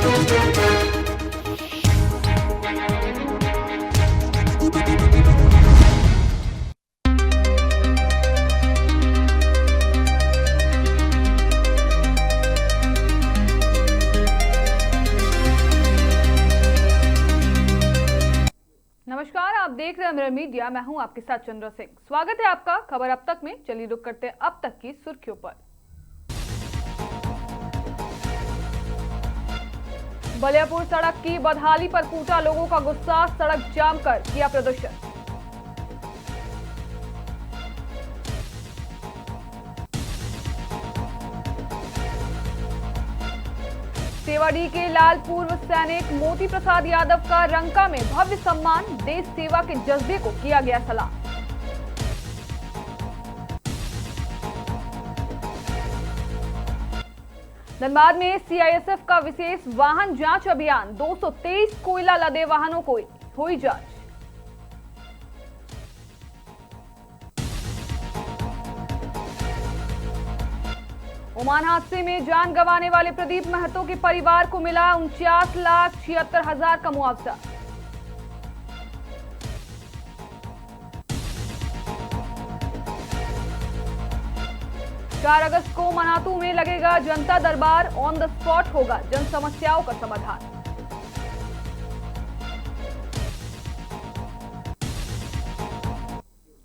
नमस्कार, आप देख रहे हैं मिरर मीडिया। मैं हूं आपके साथ चंद्र सिंह। स्वागत है आपका खबर अब तक में। चलिए रुक करते हैं अब तक की सुर्खियों पर। बलियापुर सड़क की बदहाली पर फूटा लोगों का गुस्सा, सड़क जाम कर किया प्रदर्शन। सेवाडी के लाल पूर्व सैनिक मोती प्रसाद यादव का रंका में भव्य सम्मान, देश सेवा के जज्बे को किया गया सलाम। धनबाद में सीआईएसएफ का विशेष वाहन जांच अभियान, 223 कोयला लदे वाहनों को हुई जांच। ओमान हादसे में जान गंवाने वाले प्रदीप महतो के परिवार को मिला 49,76,000 का मुआवजा। चार अगस्त को मनातू में लगेगा जनता दरबार, ऑन द स्पॉट होगा जन समस्याओं का समाधान।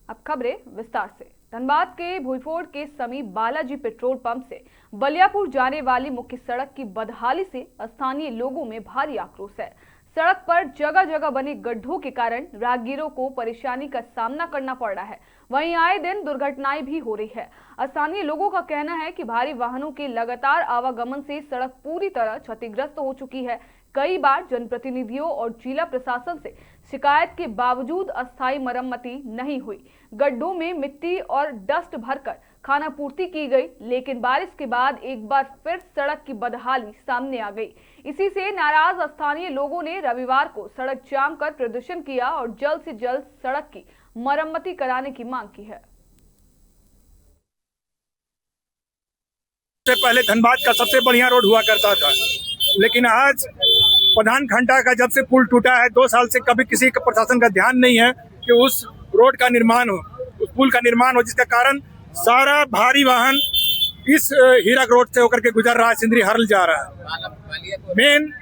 अब खबरें विस्तार से। धनबाद के भुईफोड़ के समीप बालाजी पेट्रोल पंप से बलियापुर जाने वाली मुख्य सड़क की बदहाली से स्थानीय लोगों में भारी आक्रोश है। सड़क पर जगह जगह बने गड्ढों के कारण राहगीरों को परेशानी का सामना करना पड़ रहा है। वहीं आए दिन दुर्घटनाएं भी हो रही है। स्थानीय लोगों का कहना है कि भारी वाहनों के लगातार आवागमन से सड़क पूरी तरह क्षतिग्रस्त हो चुकी है। कई बार जनप्रतिनिधियों और जिला प्रशासन से शिकायत के बावजूद अस्थायी मरम्मती नहीं हुई। गड्ढों में मिट्टी और डस्ट भरकर खानापूर्ति की गई, लेकिन बारिश के बाद एक बार फिर सड़क की बदहाली सामने आ गई। इसी से नाराज स्थानीय लोगों ने रविवार को सड़क जाम कर प्रदर्शन किया और जल्द से जल्द सड़क की मरम्मती कराने की मांग की है। पहले धनबाद का सबसे बढ़िया रोड हुआ करता था, लेकिन आज प्रधान घंटा का जब से पुल टूटा है 2 साल से कभी किसी का प्रशासन का ध्यान नहीं है कि उस रोड का निर्माण हो, उस पुल का निर्माण हो, जिसका कारण सारा भारी वाहन इस हीरक रोड से होकर के गुजर रहा है, सिंदरी हरल जा रहा है मेन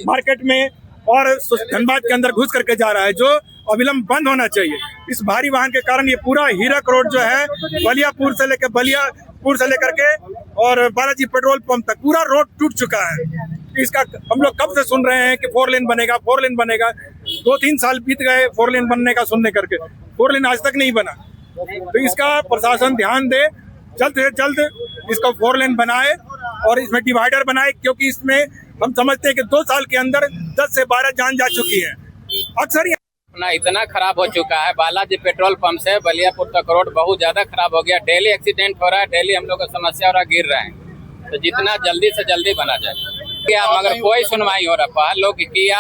मार्केट में और धनबाद के अंदर घुस करके जा रहा है, जो अविलंब बंद होना चाहिए। इस भारी वाहन के कारण ये पूरा हीरक रोड जो है बलियापुर से लेकर के और बालाजी पेट्रोल पंप तक पूरा रोड टूट चुका है। इसका हम लोग कब से सुन रहे हैं कि 4 लेन बनेगा। 2-3 साल बीत गए 4 लेन बनने का सुनने करके, 4 लेन आज तक नहीं बना। तो इसका प्रशासन ध्यान दे, जल्द से जल्द इसका 4 लेन बनाए और इसमें डिवाइडर बनाए, क्योंकि इसमें हम समझते हैं कि 2 साल के अंदर 10 से 12 जान जा चुकी है। अक्सर इतना खराब हो चुका है, बालाजी पेट्रोल पंप से बलियापुर तक रोड बहुत ज्यादा खराब हो गया। डेली एक्सीडेंट हो रहा है, डेली हम लोग को समस्या हो रहा है, गिर रहे हैं। तो जितना जल्दी से जल्दी बना जाए क्या, मगर कोई सुनवाई हो रहा है। पहले लोग किया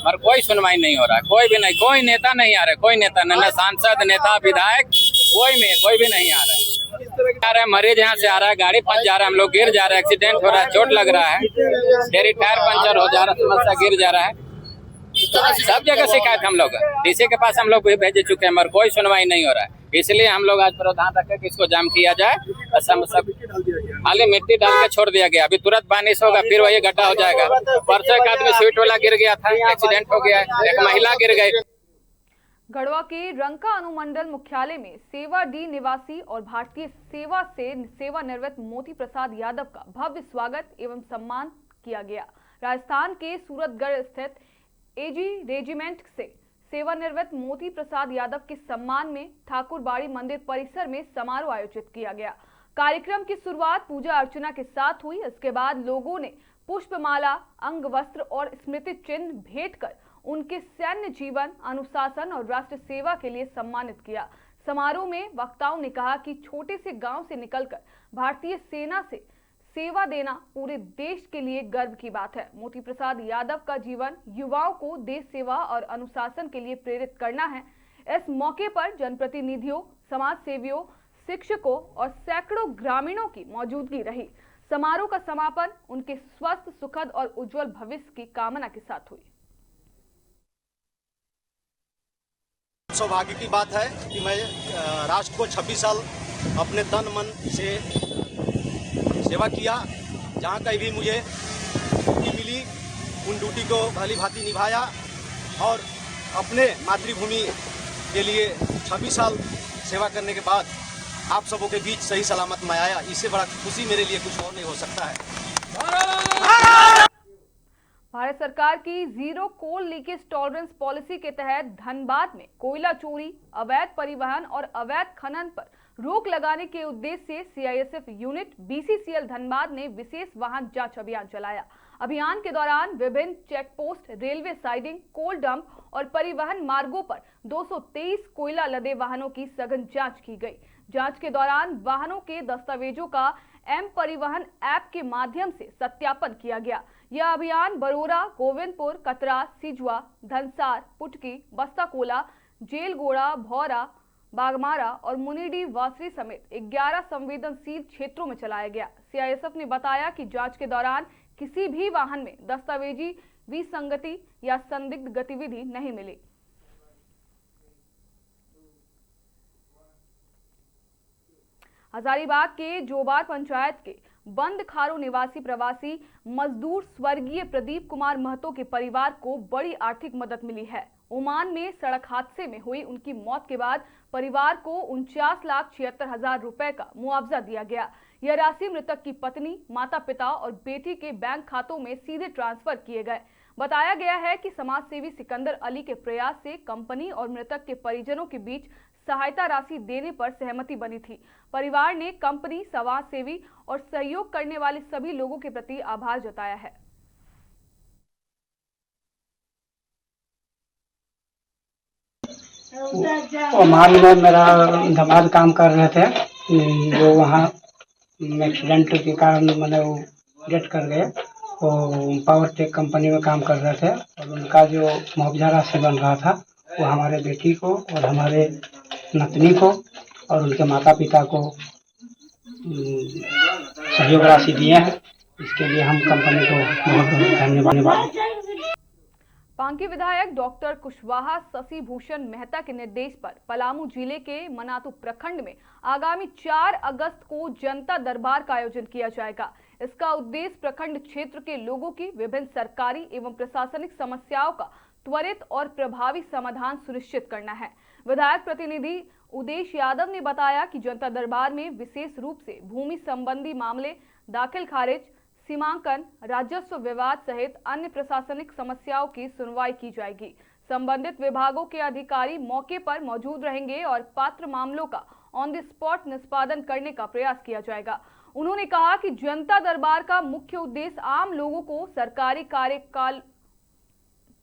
मगर कोई सुनवाई नहीं हो रहा है। कोई भी नहीं, कोई नेता नहीं आ रहा है, कोई नेता नहीं, सांसद नेता विधायक कोई भी नहीं आ रहा है। मरीज यहाँ से आ रहा है, गाड़ी फंस जा रहा है, हम लोग गिर जा रहे हैं, एक्सीडेंट हो रहा है, चोट लग रहा है, डेरी टायर पंचर हो जा रहा है, समस्या गिर जा रहा है। सब जगह शिकायत हम लोग डीसी के पास हम लोग भी भेज चुके हैं, मगर कोई सुनवाई नहीं हो रहा है। इसलिए हम लोग आज प्रावधान रखे कि इसको जाम किया जाए। सब खाली मिट्टी डाल के छोड़ दिया गया। अभी तुरंत बारिश होगा, फिर वही गड्ढा हो जाएगा। परसों एक आदमी स्वीट वाला गिर गया था, एक्सीडेंट हो गया, एक महिला गिर गई। गढ़वा के रंका अनुमंडल मुख्यालय में सेवा डी निवासी और भारतीय सेवा से सेवानिवृत्त मोती प्रसाद यादव का भव्य स्वागत एवं सम्मान किया गया। राजस्थान के सूरतगढ़ स्थित एजी रेजिमेंट से सेवानिवृत्त मोती प्रसाद यादव के सम्मान में ठाकुरबाड़ी मंदिर परिसर में समारोह आयोजित किया गया। कार्यक्रम की शुरुआत पूजा अर्चना के साथ हुई। इसके बाद लोगों ने पुष्पमाला, अंग वस्त्र और स्मृति चिन्ह भेंट कर उनके सैन्य जीवन, अनुशासन और राष्ट्र सेवा के लिए सम्मानित किया। समारोह में वक्ताओं ने कहा कि छोटे से गांव से निकलकर भारतीय सेना से सेवा देना पूरे देश के लिए गर्व की बात है। मोती प्रसाद यादव का जीवन युवाओं को देश सेवा और अनुशासन के लिए प्रेरित करना है। इस मौके पर जनप्रतिनिधियों, समाज सेवियों, शिक्षकों और सैकड़ों ग्रामीणों की मौजूदगी रही। समारोह का समापन उनके स्वस्थ, सुखद और उज्जवल भविष्य की कामना के साथ हुई। सौभाग्य की बात है कि मैं राष्ट्र को 26 साल अपने तन मन से सेवा किया। जहाँ कहीं भी मुझे ड्यूटी मिली उन ड्यूटी को भली भांति निभाया और अपने मातृभूमि के लिए 26 साल सेवा करने के बाद आप सबों के बीच सही सलामत मैं आया। इससे बड़ा खुशी मेरे लिए कुछ और नहीं हो सकता है। भारत सरकार की जीरो कोल लीकेज टॉलरेंस पॉलिसी के तहत धनबाद में कोयला चोरी, अवैध परिवहन और अवैध खनन पर रोक लगाने के उद्देश्य से सीआईएसएफ यूनिट BCCL धनबाद ने विशेष वाहन जांच अभियान चलाया। अभियान के दौरान विभिन्न check post, railway siding, coal dump और परिवहन मार्गों पर 223 कोयला लदे वाहनों की सघन जांच की गई। जांच के दौरान वाहनों के दस्तावेजों का एम परिवहन ऐप के माध्यम से सत्यापन किया गया। यह अभियान बरोरा, गोविंदपुर, कतरा, सिजुआ, धनसार, पुटकी, बस्ताकोला, जेलगोड़ा, भौरा, बागमारा और मुनिडी वासरी समेत 11 संवेदनशील क्षेत्रों में चलाया गया। सीआईएसएफ ने बताया कि जांच के दौरान किसी भी वाहन में दस्तावेजी विसंगति या संदिग्ध गतिविधि नहीं मिली। हजारीबाग के जोबार पंचायत के बंद खारो निवासी प्रवासी मजदूर स्वर्गीय प्रदीप कुमार महतो के परिवार को बड़ी आर्थिक मदद मिली है। ओमान में सड़क हादसे में हुई उनकी मौत के बाद परिवार को 49,76,000 रुपए का मुआवजा दिया गया। यह राशि मृतक की पत्नी, माता पिता और बेटी के बैंक खातों में सीधे ट्रांसफर किए गए। बताया गया है कि समाज सेवी सिकंदर अली के प्रयास से कंपनी और मृतक के परिजनों के बीच सहायता राशि देने पर सहमति बनी थी। परिवार ने कंपनी, समाज सेवी और सहयोग करने वाले सभी लोगों के प्रति आभार जताया है। ओमान में मेरा दामाद काम कर रहे थे, जो वहाँ एक्सीडेंट के कारण मैंने वो डेथ कर गए। वो पावर टेक कंपनी में काम कर रहे थे और उनका जो मुआवजा राशि बन रहा था वो हमारे बेटी को और हमारे नतनी को और उनके माता पिता को सहयोग राशि दिए हैं। इसके लिए हम कंपनी को बहुत बहुत धन्यवाद। पांकी विधायक डॉक्टर कुशवाहा शशि भूषण मेहता के निर्देश पर पलामू जिले के मनातू प्रखंड में आगामी 4 अगस्त को जनता दरबार का आयोजन किया जाएगा। इसका उद्देश्य प्रखंड क्षेत्र के लोगों की विभिन्न सरकारी एवं प्रशासनिक समस्याओं का त्वरित और प्रभावी समाधान सुनिश्चित करना है। विधायक प्रतिनिधि उदेश यादव ने बताया कि जनता दरबार में विशेष रूप से भूमि संबंधी मामले, दाखिल खारिज, सीमांकन, राजस्व विवाद सहित अन्य प्रशासनिक समस्याओं की सुनवाई की जाएगी। संबंधित विभागों के अधिकारी मौके पर मौजूद रहेंगे और पात्र मामलों का ऑन द स्पॉट निष्पादन करने का प्रयास किया जाएगा। उन्होंने कहा कि जनता दरबार का मुख्य उद्देश्य आम लोगों को सरकारी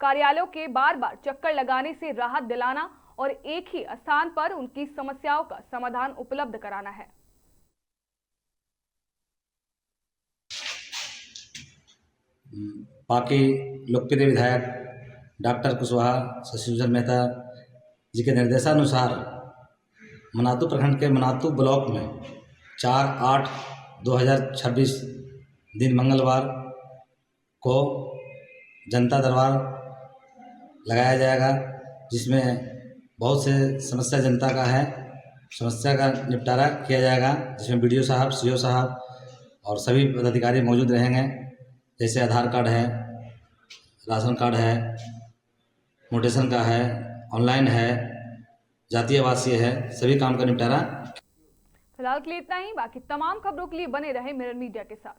कार्यालयों के बार-बार चक्कर लगाने से राहत दिलाना और एक ही स्थान पर उनकी समस्याओं का समाधान उपलब्ध कराना है। बाकी लोकप्रिय विधायक डॉक्टर कुशवाहा शशि भूषण मेहता जी के निर्देशानुसार मनातू प्रखंड के मनातू ब्लॉक में 4/8/2026 दिन मंगलवार को जनता दरबार लगाया जाएगा, जिसमें बहुत से समस्या जनता का है, समस्या का निपटारा किया जाएगा, जिसमें BDO साहब, CO साहब और सभी पदाधिकारी मौजूद रहेंगे। जैसे आधार कार्ड है, राशन कार्ड है, म्यूटेशन का है, ऑनलाइन है, जातीय आवासीय है, सभी काम का निपटारा। फिलहाल के लिए इतना ही। बाकी तमाम खबरों के लिए बने रहे मिरर मीडिया के साथ।